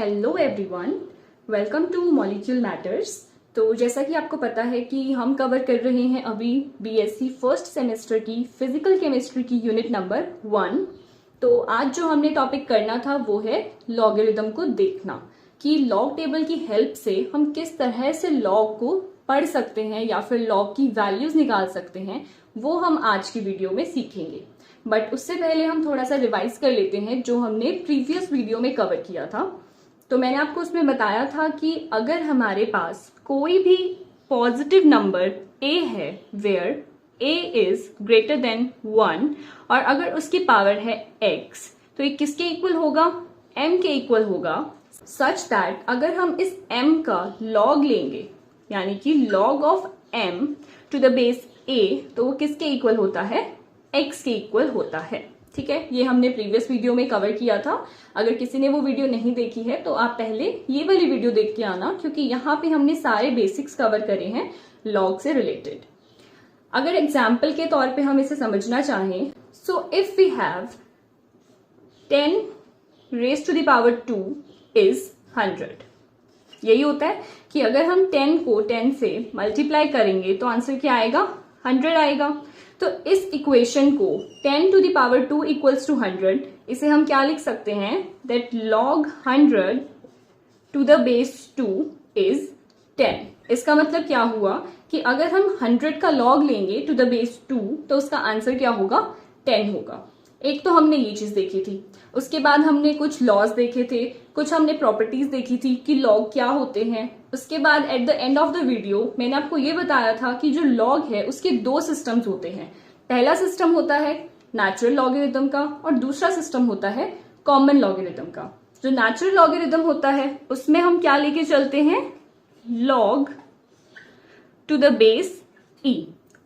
Hello everyone, welcome two molecule matters. तो जैसा कि आपको पता है कि हम कवर कर रहे हैं अभी बीएससी फर्स्ट सेमेस्टर की फिजिकल केमिस्ट्री की यूनिट नंबर 1। तो आज जो हमने टॉपिक करना था वो है लॉगरिथम को देखना, कि लॉग टेबल की हेल्प से हम किस तरह से लॉग को पढ़ सकते हैं या फिर लॉग की वैल्यूज निकाल सकते हैं, वो हम आज की वीडियो में सीखेंगे। बट उससे पहले हम थोड़ा सा रिवाइज कर लेते हैं जो हमने प्रीवियस वीडियो में कवर किया था। तो मैंने आपको उसमें बताया था कि अगर हमारे पास कोई भी पॉजिटिव नंबर a है where a is greater than 1 और अगर उसकी पावर है x, तो ये किसके इक्वल होगा? m के इक्वल होगा। सच दैट अगर हम इस m का लॉग लेंगे, यानी कि log of m to the base a, तो वो किसके इक्वल होता है? x के इक्वल होता है। ठीक है, ये हमने प्रीवियस वीडियो में कवर किया था। अगर किसी ने वो वीडियो नहीं देखी है तो आप पहले ये वाली वीडियो देख के आना, क्योंकि यहाँ पे हमने सारे बेसिक्स कवर करे हैं लॉग से रिलेटेड। अगर एग्जाम्पल के तौर पे हम इसे समझना चाहें, so if we have 10 raise to the power 2 is 100। यही होता है कि अगर हम 10 को 10 से मल्टीप्लाई करेंगे तो आंसर क्या आएगा? 100 आएगा। तो इस इक्वेशन को 10 to the power 2 equals to 100, इसे हम क्या लिख सकते हैं? That log 100 to the base 2 is 10। इसका मतलब क्या हुआ कि अगर हम 100 का log लेंगे टू द बेस 2 तो उसका आंसर क्या होगा? 10 होगा। एक तो हमने ये चीज देखी थी। उसके बाद हमने कुछ लॉज देखे थे, कुछ हमने प्रॉपर्टीज देखी थी कि लॉग क्या होते हैं। उसके बाद at the end of the video मैंने आपको ये बताया था कि जो लॉग है उसके दो सिस्टम्स होते हैं। पहला सिस्टम होता है नेचुरल लॉगरिथम का और दूसरा सिस्टम होता है कॉमन लॉगरिथम का। जो नेचुरल लॉगरिथम होता है उसमें हम क्या लेके चलते हैं? Log to the base e,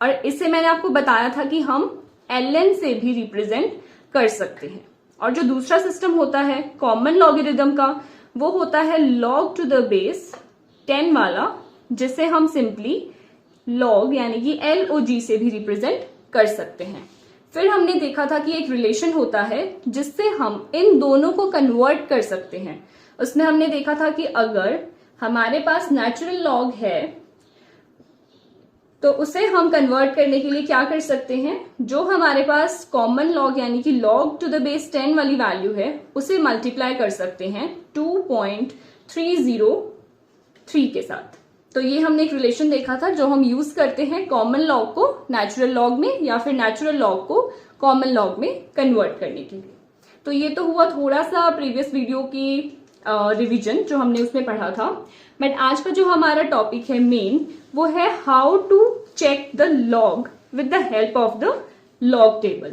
और इसे मैंने आपको बताया था कि हम ln से भी रिप्रेजेंट कर सकते हैं। और जो दूसरा सिस्टम होता है कॉमन लॉगरिथम का, वो होता है log टू द बेस 10 वाला, जिसे हम सिंपली log यानी कि LOG से भी रिप्रेजेंट कर सकते हैं। फिर हमने देखा था कि एक रिलेशन होता है जिससे हम इन दोनों को कन्वर्ट कर सकते हैं। उसमें हमने देखा था कि अगर हमारे पास नेचुरल लॉग है तो उसे हम कन्वर्ट करने के लिए क्या कर सकते हैं? जो हमारे पास कॉमन लॉग यानी कि log टू द बेस 10 वाली वैल्यू है उसे मल्टीप्लाई कर सकते हैं 2.303 के साथ। तो ये हमने एक रिलेशन देखा था जो हम यूज करते हैं कॉमन लॉग को नेचुरल लॉग में या फिर नेचुरल लॉग को कॉमन लॉग में कन्वर्ट करने के लिए। तो ये तो हुआ थोड़ा सा प्रीवियस वीडियो की रिवीजन जो हमने उसमें पढ़ा था। बट आज का जो हमारा टॉपिक है मेन, वो है how to check the log with the help of the log table.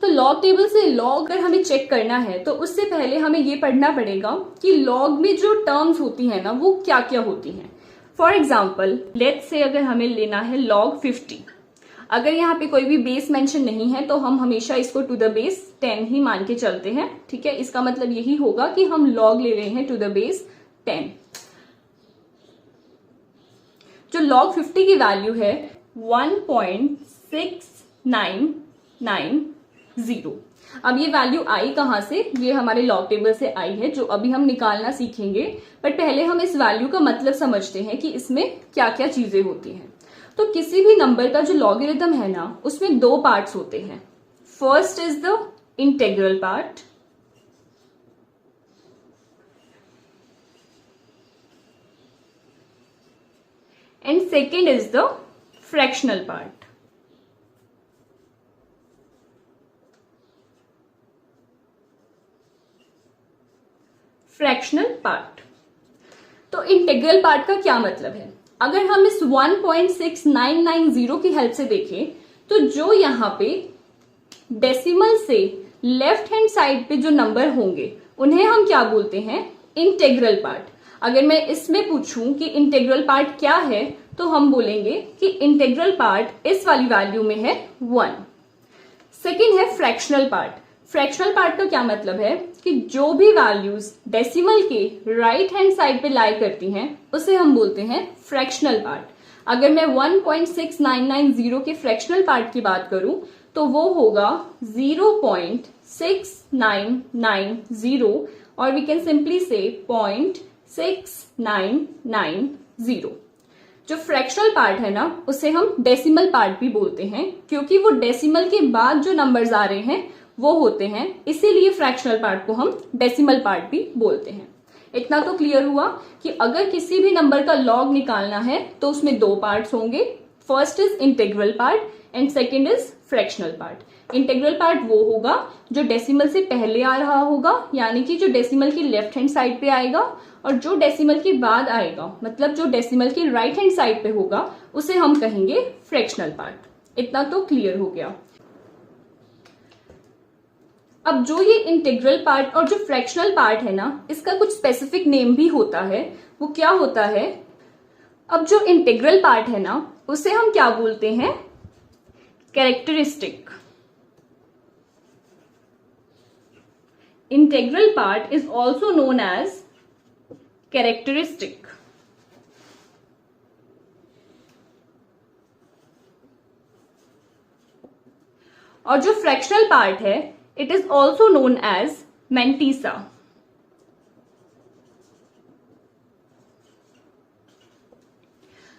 तो लॉग टेबल से लॉग अगर हमें चेक करना है तो उससे पहले हमें ये पढ़ना पड़ेगा कि लॉग में जो टर्म्स होती है ना वो क्या क्या होती हैं। फॉर एग्जाम्पल लेट्स से अगर हमें लेना है log 50, अगर यहाँ पे कोई भी बेस मेंशन नहीं है तो हम हमेशा इसको टू द बेस 10 ही मान के चलते हैं। ठीक है, इसका मतलब यही होगा कि हम log ले रहे हैं टू द बेस 10। जो log 50 की वैल्यू है 1.6990। अब ये वैल्यू आई कहां से? ये हमारे लॉग टेबल से आई है, जो अभी हम निकालना सीखेंगे। बट पहले हम इस वैल्यू का मतलब समझते हैं कि इसमें क्या क्या चीजें होती हैं। तो किसी भी नंबर का जो लॉगरिथम है ना, उसमें दो पार्ट्स होते हैं। First is the integral part and second is the fractional part. Fractional part. तो इंटेग्रल पार्ट का क्या मतलब है? अगर हम इस 1.6990 की हेल्प से देखें तो जो यहाँ पे डेसिमल से लेफ्ट हैंड साइड पे जो नंबर होंगे उन्हें हम क्या बोलते हैं? Integral part. अगर मैं इसमें पूछूं कि इंटेग्रल पार्ट क्या है तो हम बोलेंगे कि इंटेग्रल पार्ट इस वाली वैल्यू में है 1। सेकेंड है फ्रैक्शनल पार्ट। फ्रैक्शनल पार्ट का क्या मतलब है कि जो भी वैल्यूज डेसिमल के राइट हैंड साइड पे लाई करती हैं उसे हम बोलते हैं फ्रैक्शनल पार्ट। अगर मैं 1.6990 के फ्रैक्शनल पार्ट की बात करूं तो वो होगा 0.6990 or we can simply say 0.6990। जो फ्रैक्शनल पार्ट है ना उसे हम डेसिमल पार्ट भी बोलते हैं, क्योंकि वो डेसिमल के बाद जो नंबर्स आ रहे हैं वो होते हैं, इसीलिए फ्रैक्शनल पार्ट को हम डेसिमल पार्ट भी बोलते हैं। इतना तो क्लियर हुआ कि अगर किसी भी नंबर का लॉग निकालना है तो उसमें दो पार्ट्स होंगे, first is integral part and second is fractional part. Integral part वो होगा जो डेसिमल से पहले आ रहा होगा, यानी कि जो डेसिमल की लेफ्ट हैंड साइड पे आएगा, और जो डेसिमल के बाद आएगा मतलब जो डेसिमल की राइट हैंड साइड पे होगा उसे हम कहेंगे फ्रैक्शनल पार्ट। इतना तो क्लियर हो गया। अब जो ये इंटीग्रल पार्ट और जो फ्रैक्शनल पार्ट है ना, इसका कुछ स्पेसिफिक नेम भी होता है। वो क्या होता है? अब जो इंटीग्रल पार्ट है ना उसे हम क्या बोलते हैं? Characteristic. Integral part is also known as characteristic. और जो फ्रैक्शनल पार्ट है it is also known as mantissa.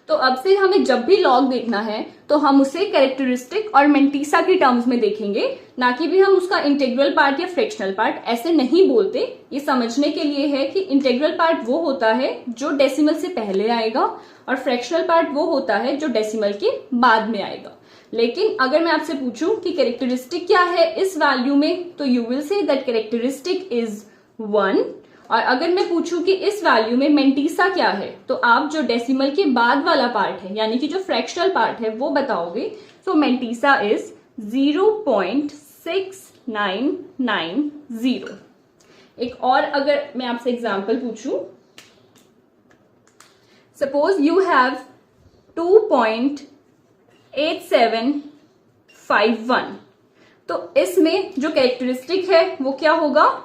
तो अब से हमें जब भी लॉग देखना है तो हम उसे कैरेक्टरिस्टिक और मैंटीसा के टर्म्स में देखेंगे, ना कि भी हम उसका इंटीग्रल पार्ट या फ्रैक्शनल पार्ट ऐसे नहीं बोलते। ये समझने के लिए है कि इंटीग्रल पार्ट वो होता है जो डेसिमल से पहले आएगा और फ्रैक्शनल पार्ट वो होता है जो डेसिमल के बाद में आएगा। लेकिन अगर मैं आपसे पूछूं कि कैरेक्टरिस्टिक क्या है इस वैल्यू में, तो you will say that characteristic is 1। और अगर मैं पूछूं कि इस वैल्यू में मैंटीसा क्या है, तो आप जो डेसिमल के बाद वाला पार्ट है यानी कि जो फ्रैक्शनल पार्ट है वो बताओगे। सो मैंटीसा इज 0.6990। एक और अगर मैं आपसे एग्जांपल पूछूं, सपोज यू हैव 2.8751, तो इसमें जो कैरेक्टरिस्टिक है वो क्या होगा?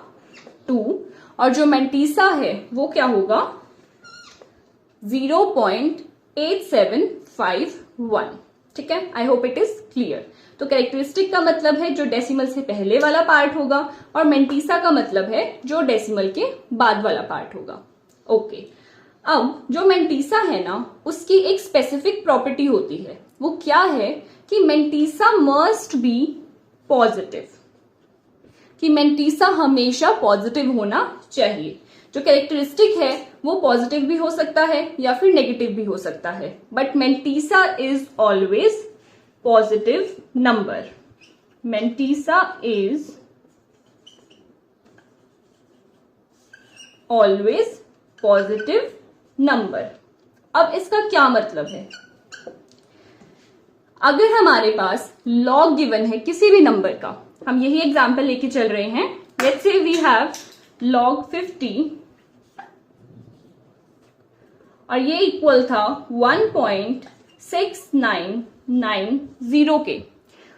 2, और जो मैंटीसा है वो क्या होगा? 0.8751। ठीक है, I hope it is clear. तो कैरेक्टरिस्टिक का मतलब है जो डेसिमल से पहले वाला पार्ट होगा, और मैंटीसा का मतलब है जो डेसिमल के बाद वाला पार्ट होगा। ओके, अब जो मैंटीसा है ना उसकी एक स्पेसिफिक प्रॉपर्टी होती है। वो क्या है कि मैंटीसा मस्ट बी पॉजिटिव, कि मैंटीसा हमेशा पॉजिटिव होना चाहिए। जो कैरेक्टरिस्टिक है वो पॉजिटिव भी हो सकता है या फिर नेगेटिव भी हो सकता है, but mantissa is always positive number. Mantissa is always positive number. अब इसका क्या मतलब है? अगर हमारे पास लॉग गिवन है किसी भी नंबर का, हम यही एग्जाम्पल लेके चल रहे हैं। Let's say we have log 50 और ये इक्वल था 1.6990 के।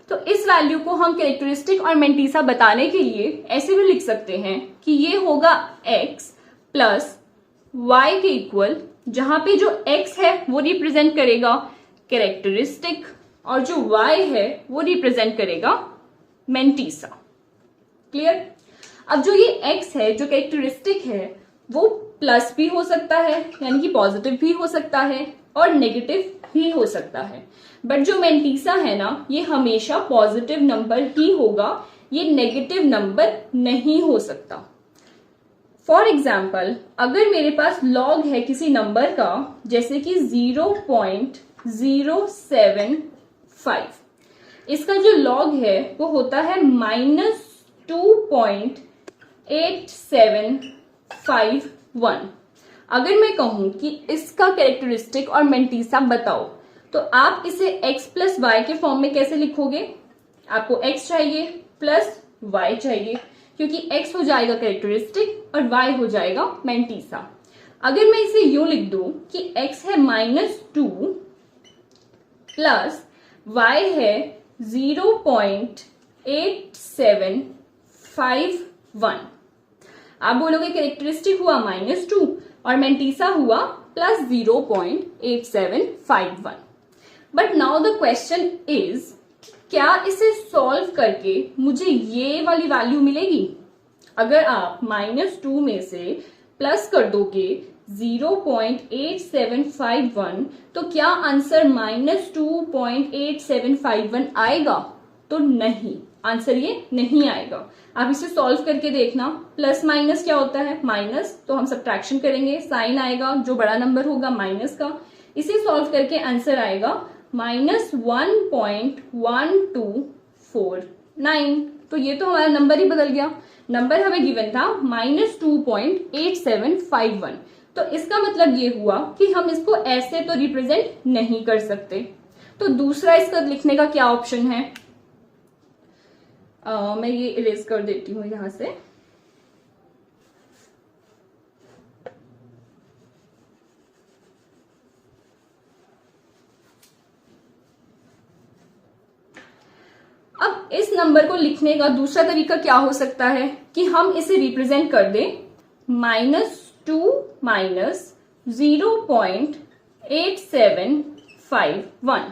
तो इस वैल्यू को हम कैरेक्टरिस्टिक और मैंटीसा बताने के लिए ऐसे भी लिख सकते हैं कि ये होगा x प्लस y के इक्वल, जहां पे जो x है वो रिप्रेजेंट करेगा कैरेक्टरिस्टिक और जो y है वो रिप्रेजेंट करेगा मैंटीसा। क्लियर? अब जो ये x है जो कैरेक्टरिस्टिक है वो प्लस भी हो सकता है यानी कि पॉजिटिव भी हो सकता है और नेगेटिव भी हो सकता है, बट जो मैंटीसा है ना ये हमेशा पॉजिटिव नंबर ही होगा, ये नेगेटिव नंबर नहीं हो सकता। फॉर एग्जाम्पल, अगर मेरे पास लॉग है किसी नंबर का जैसे कि 0.075, इसका जो लॉग है वो होता है -2.8751। अगर मैं कहूं कि इसका कैरेक्टरिस्टिक और मैंटीसा बताओ, तो आप इसे x प्लस वाई के फॉर्म में कैसे लिखोगे? आपको x चाहिए प्लस y चाहिए, क्योंकि x हो जाएगा कैरेक्टरिस्टिक और y हो जाएगा मैंटीसा। अगर मैं इसे यूं लिख दूं कि x है -2 प्लस y है 0.8751, आप बोलोगे कैरेक्टरिस्टिक हुआ -2 और मैंटीसा हुआ plus 0.8751। But now the question is क्या इसे सॉल्व करके मुझे ये वाली वैल्यू मिलेगी? अगर आप -2 में से प्लस कर दोगे 0.8751 तो क्या आंसर -2.8751 आएगा? तो नहीं, आंसर ये नहीं आएगा। आप इसे सॉल्व करके देखना। प्लस माइनस क्या होता है? माइनस, तो हम सब्ट्रैक्शन करेंगे, साइन आएगा, जो बड़ा नंबर होगा माइनस का। इसे सॉल्व करके आंसर आएगा -1.1249। तो ये तो हमारा नंबर ही बदल गया। नंबर हमें गिवन था -2.8751। तो इसका मतलब ये हुआ कि हम इसको ऐसे तो रिप्रेजेंट नहीं कर सकते। तो दूसरा इसका लिखने का क्या ऑप्शन है? मैं ये इरेज कर देती हूं यहां से। अब इस नंबर को लिखने का दूसरा तरीका क्या हो सकता है कि हम इसे रिप्रेजेंट कर दें -2 - 0.8751।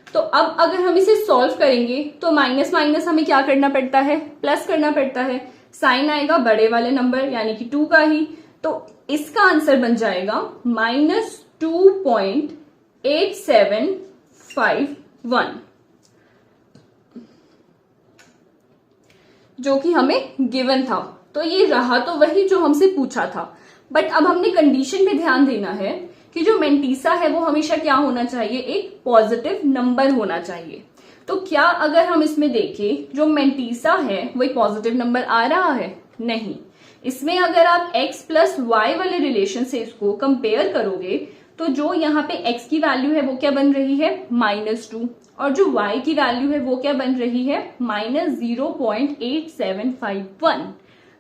तो अब अगर हम इसे सॉल्व करेंगे तो माइनस माइनस हमें क्या करना पड़ता है? प्लस करना पड़ता है। साइन आएगा बड़े वाले नंबर यानी कि 2 का ही। तो इसका आंसर बन जाएगा -2.8751, जो कि हमें गिवन था। तो ये रहा तो वही जो हमसे पूछा था, बट अब हमने कंडीशन पे ध्यान देना है कि जो मेंटीसा है वो हमेशा क्या होना चाहिए? एक पॉजिटिव नंबर होना चाहिए। तो क्या अगर हम इसमें देखें जो मेंटीसा है वो एक पॉजिटिव नंबर आ रहा है? नहीं। इसमें अगर आप x प्लस वाई वाले रिलेशन से इसको कंपेयर करोगे तो जो यहाँ पे x की वैल्यू है वो क्या बन रही है? -2, और जो y की वैल्यू है वो क्या बन रही है? -0.8751।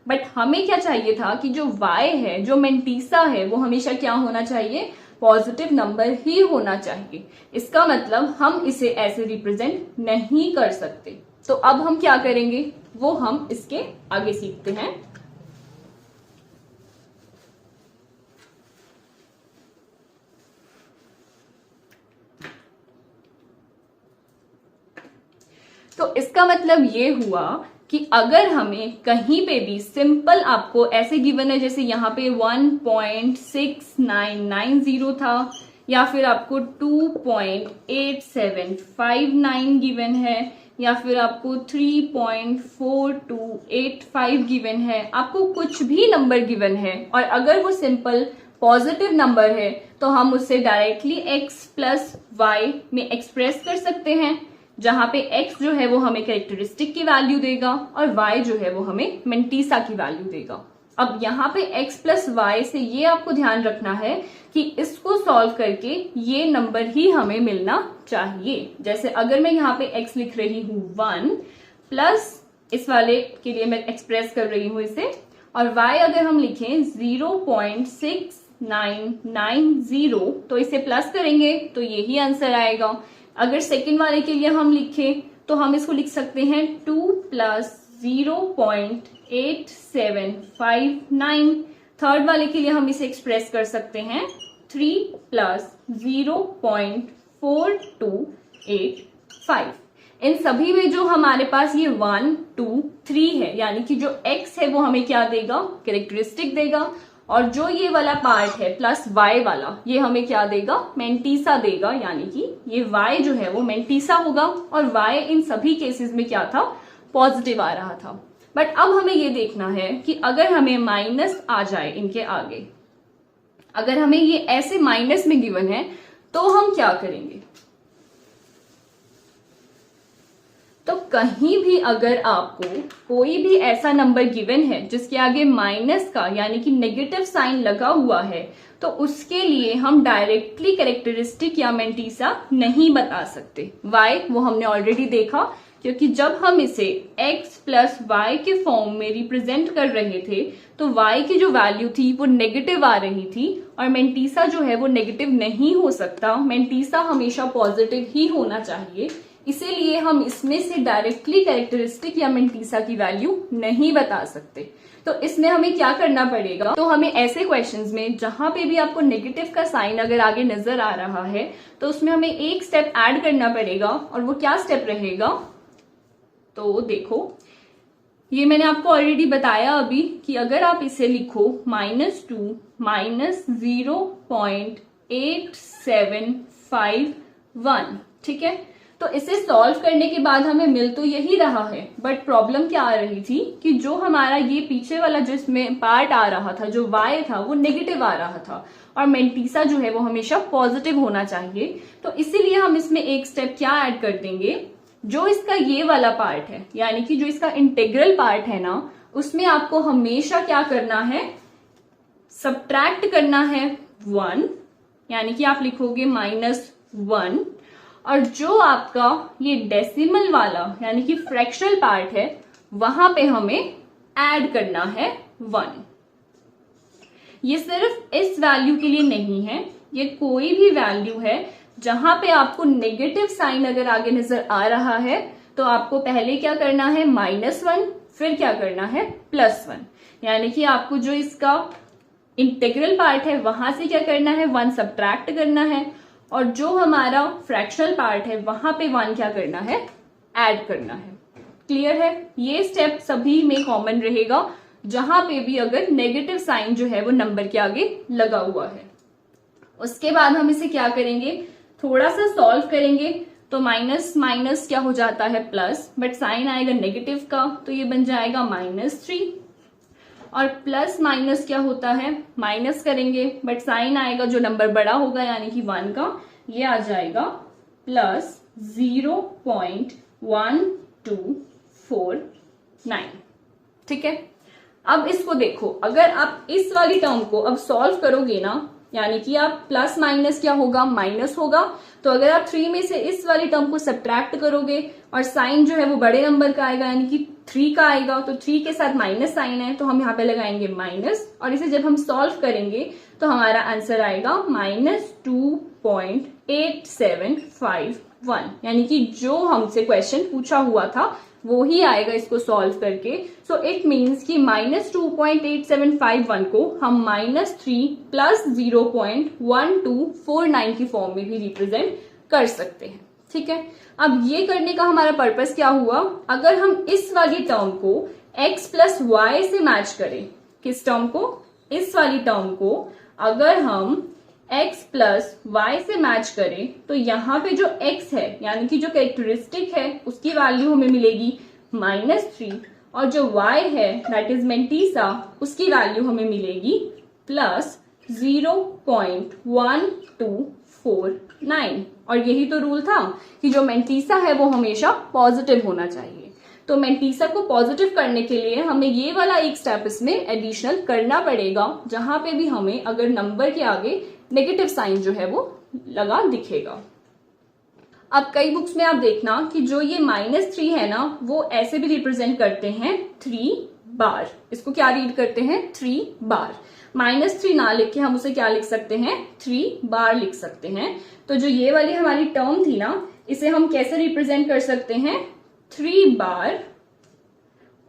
बट हमें क्या चाहिए था कि जो y है, जो मेंटीसा है, वो हमेशा क्या होना चाहिए? पॉजिटिव नंबर ही होना चाहिए। इसका मतलब हम इसे ऐसे रिप्रेजेंट नहीं कर सकते। तो अब हम क्या करेंगे वो हम इसके आगे सीखते हैं। तो इसका मतलब ये हुआ कि अगर हमें कहीं पे भी सिंपल आपको ऐसे गिवन है, जैसे यहाँ पे 1.6990 था, या फिर आपको 2.8759 गिवन है, या फिर आपको 3.4285 गिवन है, आपको कुछ भी नंबर गिवन है और अगर वो सिंपल पॉजिटिव नंबर है तो हम उससे डायरेक्टली x प्लस वाई में एक्सप्रेस कर सकते हैं, जहां पे x जो है वो हमें कैरेक्टरिस्टिक की वैल्यू देगा और y जो है वो हमें मेंटीसा की वैल्यू देगा। अब यहाँ पे x प्लस वाई से ये आपको ध्यान रखना है कि इसको सॉल्व करके ये नंबर ही हमें मिलना चाहिए। जैसे अगर मैं यहाँ पे x लिख रही हूँ 1 प्लस इस वाले के लिए मैं एक्सप्रेस कर रही हूँ इसे, और y अगर हम लिखें 0.6990 तो इसे प्लस करेंगे तो यही आंसर आएगा। अगर सेकेंड वाले के लिए हम लिखें तो हम इसको लिख सकते हैं 2 प्लस 0.8759। थर्ड वाले के लिए हम इसे एक्सप्रेस कर सकते हैं 3 प्लस 0.4285। इन सभी में जो हमारे पास ये 1 2 3 है, यानी कि जो x है वो हमें क्या देगा? कैरेक्टरिस्टिक देगा, और जो ये वाला पार्ट है प्लस y वाला ये हमें क्या देगा? मेंटीसा देगा, यानी कि ये y जो है वो मेंटीसा होगा, और y इन सभी केसेस में क्या था? पॉजिटिव आ रहा था। बट अब हमें ये देखना है कि अगर हमें माइनस आ जाए इनके आगे, अगर हमें ये ऐसे माइनस में गिवन है तो हम क्या करेंगे? तो कहीं भी अगर आपको कोई भी ऐसा नंबर गिवन है जिसके आगे माइनस का यानी कि नेगेटिव साइन लगा हुआ है, तो उसके लिए हम डायरेक्टली कैरेक्टरिस्टिक या मेंटीसा नहीं बता सकते। y वो हमने ऑलरेडी देखा, क्योंकि जब हम इसे x प्लस वाई के फॉर्म में रिप्रेजेंट कर रहे थे तो y की जो वैल्यू थी वो नेगेटिव आ रही थी, और मेंटीसा जो है वो नेगेटिव नहीं हो सकता, मेंटीसा हमेशा पॉजिटिव ही होना चाहिए। इसीलिए हम इसमें से डायरेक्टली कैरेक्टरिस्टिक या मेंटीसा की वैल्यू नहीं बता सकते। तो इसमें हमें क्या करना पड़ेगा? तो हमें ऐसे क्वेश्चंस में जहां पे भी आपको नेगेटिव का साइन अगर आगे नजर आ रहा है तो उसमें हमें एक स्टेप ऐड करना पड़ेगा, और वो क्या स्टेप रहेगा? तो देखो, ये मैंने आपको ऑलरेडी बताया अभी कि अगर आप इसे लिखो -2 माइनस 0.8751, ठीक है। तो इसे सॉल्व करने के बाद हमें मिल तो यही रहा है, बट प्रॉब्लम क्या आ रही थी कि जो हमारा ये पीछे वाला जिसमें पार्ट आ रहा था, जो y था, वो नेगेटिव आ रहा था और मेंटीसा जो है वो हमेशा पॉजिटिव होना चाहिए। तो इसीलिए हम इसमें एक स्टेप क्या ऐड कर देंगे, जो इसका ये वाला पार्ट है, यानी कि जो इसका इंटीग्रल पार्ट है ना, उसमें आपको हमेशा क्या करना है, सब्ट्रैक्ट करना है 1, यानी कि आप लिखोगे -1, और जो आपका ये डेसिमल वाला यानी कि फ्रैक्शनल पार्ट है, वहां पे हमें ऐड करना है 1। ये सिर्फ इस वैल्यू के लिए नहीं है, ये कोई भी वैल्यू है जहां पे आपको नेगेटिव साइन अगर आगे नजर आ रहा है, तो आपको पहले क्या करना है, -1, फिर क्या करना है, +1, यानी कि आपको जो इसका इंटीग्रल पार्ट है वहां से क्या करना है, 1 सब्ट्रैक्ट करना है, और जो हमारा फ्रैक्शनल पार्ट है वहां पे 1 क्या करना है, ऐड करना है। क्लियर है? ये स्टेप सभी में कॉमन रहेगा जहां पे भी अगर नेगेटिव साइन जो है वो नंबर के आगे लगा हुआ है। उसके बाद हम इसे क्या करेंगे, थोड़ा सा सॉल्व करेंगे, तो माइनस माइनस क्या हो जाता है, प्लस, बट साइन आएगा नेगेटिव का, तो ये बन जाएगा -3, और प्लस माइनस क्या होता है, माइनस करेंगे, बट साइन आएगा जो नंबर बड़ा होगा यानी कि 1 का, ये आ जाएगा +0.1249। ठीक है। अब इसको देखो, अगर आप इस वाली टर्म को अब सॉल्व करोगे ना, यानी कि आप प्लस माइनस क्या होगा, माइनस होगा, तो अगर आप 3 में से इस वाली टर्म को सब्ट्रैक्ट करोगे और साइन जो है वो बड़े नंबर का आएगा यानी कि 3 का आएगा, तो 3 के साथ माइनस साइन है तो हम यहाँ पे लगाएंगे माइनस, और इसे जब हम सॉल्व करेंगे तो हमारा आंसर आएगा -2.8751, यानी कि जो हमसे क्वेश्चन पूछा हुआ था वो ही आएगा इसको सॉल्व करके। सो इट मीन्स कि -2.8751 को हम -3 + 0.1249 की फॉर्म में भी रिप्रेजेंट कर सकते हैं। ठीक है। अब ये करने का हमारा पर्पस क्या हुआ, अगर हम इस वाली टर्म को x + y से मैच करें, किस टर्म को, इस वाली टर्म को अगर हम x + y से मैच करें, तो यहाँ पे जो x है यानी कि जो कैरेक्टरिस्टिक है उसकी वैल्यू हमें मिलेगी -3, और जो y है दैट इज मेंटीसा, उसकी वैल्यू हमें मिलेगी +0.1249। और यही तो रूल था कि जो मेंटीसा है वो हमेशा पॉजिटिव होना चाहिए। तो मेंटीसा को पॉजिटिव करने के लिए हमें ये वाला एक स्टेप इसमें एडिशनल करना पड़ेगा, जहां पे भी हमें अगर नंबर के आगे नेगेटिव साइन जो है वो लगा दिखेगा। अब कई बुक्स में आप देखना कि जो ये -3 है ना, वो ऐसे भी रिप्रेजेंट करते हैं 3 बार। इसको क्या रीड करते हैं, 3 बार। -3 ना लिख के हम उसे क्या लिख सकते हैं, 3 बार लिख सकते हैं। तो जो ये वाली हमारी टर्म थी ना, इसे हम कैसे रिप्रेजेंट कर सकते हैं, 3 बार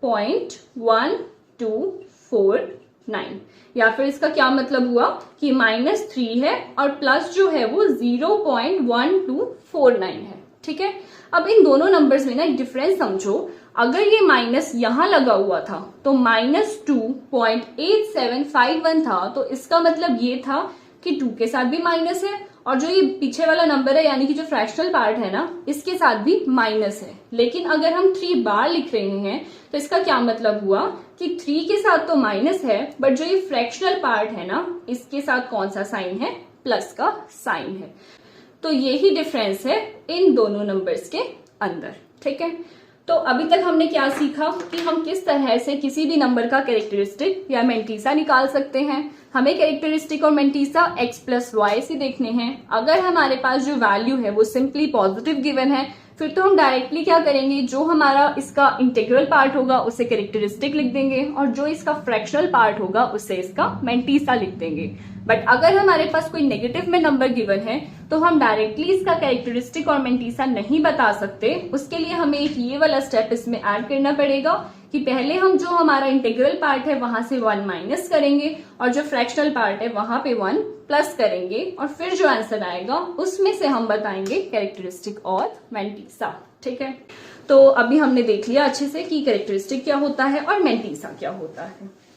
0.1249, या फिर इसका क्या मतलब हुआ कि -3 है और प्लस जो है वो 0.1249 है। ठीक है। अब इन दोनों नंबर्स में ना एक डिफरेंस समझो, अगर ये माइनस यहां लगा हुआ था तो -2.8751 था, तो इसका मतलब ये था कि 2 के साथ भी माइनस है, और जो ये पीछे वाला नंबर है यानी कि जो फ्रैक्शनल पार्ट है ना, इसके साथ भी माइनस है। लेकिन अगर हम 3 बार लिख रहे हैं तो इसका क्या मतलब हुआ कि 3 के साथ तो माइनस है, बट जो ये फ्रैक्शनल पार्ट है ना, इसके साथ कौन सा साइन है, प्लस का साइन है। तो यही डिफरेंस है इन दोनों नंबर्स के अंदर। ठीक है। तो अभी तक हमने क्या सीखा कि हम किस तरह से किसी भी नंबर का कैरेक्टरिस्टिक या मेंटीसा निकाल सकते हैं। हमें कैरेक्टरिस्टिक और मेंटीसा x + y से देखने हैं। अगर हमारे पास जो वैल्यू है वो सिंपली पॉजिटिव गिवन है, फिर तो हम डायरेक्टली क्या करेंगे, जो हमारा इसका इंटीग्रल पार्ट होगा उसे कैरेक्टरिस्टिक लिख देंगे, और जो इसका फ्रैक्शनल पार्ट होगा उससे इसका मेंटीसा लिख देंगे। बट अगर हमारे पास कोई नेगेटिव में नंबर गिवन है तो हम डायरेक्टली इसका कैरेक्टरिस्टिक और मेंटीसा नहीं बता सकते। उसके लिए हमें एक ये वाला स्टेप इसमें ऐड करना पड़ेगा कि पहले हम जो हमारा इंटीग्रल पार्ट है वहां से 1 माइनस करेंगे, और जो फ्रैक्शनल पार्ट है वहां पे 1 प्लस करेंगे, और फिर जो आंसर आएगा उसमें से हम बताएंगे कैरेक्टरिस्टिक और मेंटीसा। ठीक है। तो अभी हमने देख लिया अच्छे से कि कैरेक्टरिस्टिक क्या होता है और मेंटीसा क्या होता है।